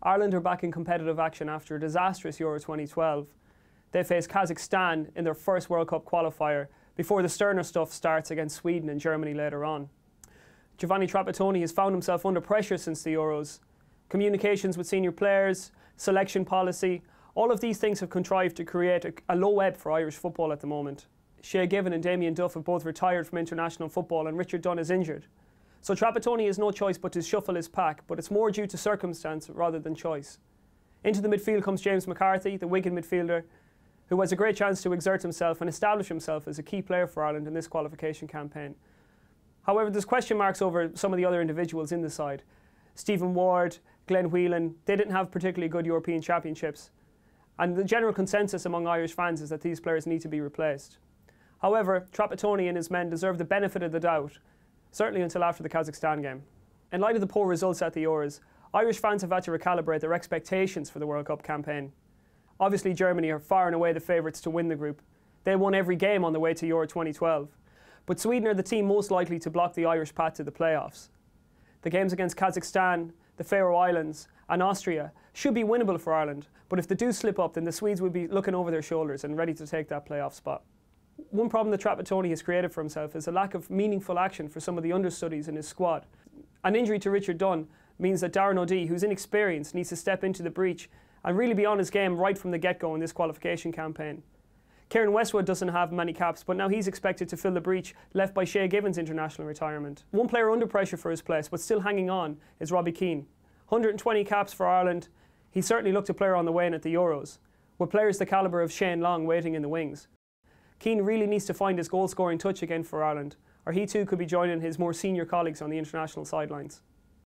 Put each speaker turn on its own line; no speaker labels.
Ireland are back in competitive action after a disastrous Euro 2012. They face Kazakhstan in their first World Cup qualifier before the sterner stuff starts against Sweden and Germany later on. Giovanni Trapattoni has found himself under pressure since the Euros. Communications with senior players, selection policy, all of these things have contrived to create a low ebb for Irish football at the moment. Shay and Damien Duff have both retired from international football and Richard Dunne is injured. So Trapattoni has no choice but to shuffle his pack, but it's more due to circumstance rather than choice. Into the midfield comes James McCarthy, the Wigan midfielder, who has a great chance to exert himself and establish himself as a key player for Ireland in this qualification campaign. However, there's question marks over some of the other individuals in the side. Stephen Ward, Glenn Whelan, they didn't have particularly good European championships. And the general consensus among Irish fans is that these players need to be replaced. However, Trapattoni and his men deserve the benefit of the doubt, certainly until after the Kazakhstan game. In light of the poor results at the Euros, Irish fans have had to recalibrate their expectations for the World Cup campaign. Obviously, Germany are far and away the favourites to win the group. They won every game on the way to Euro 2012. But Sweden are the team most likely to block the Irish path to the playoffs. The games against Kazakhstan, the Faroe Islands and Austria should be winnable for Ireland, but if they do slip up, then the Swedes will be looking over their shoulders and ready to take that playoff spot. One problem that Trapattoni has created for himself is a lack of meaningful action for some of the understudies in his squad. An injury to Richard Dunne means that Darren O'Dea, who's inexperienced, needs to step into the breach and really be on his game right from the get-go in this qualification campaign. Kieran Westwood doesn't have many caps, but now he's expected to fill the breach left by Shay international retirement. One player under pressure for his place, but still hanging on, is Robbie Keane. 120 caps for Ireland. He certainly looked a player on the wane at the Euros, with players the calibre of Shane Long waiting in the wings. Keane really needs to find his goal-scoring touch again for Ireland, or he too could be joining his more senior colleagues on the international sidelines.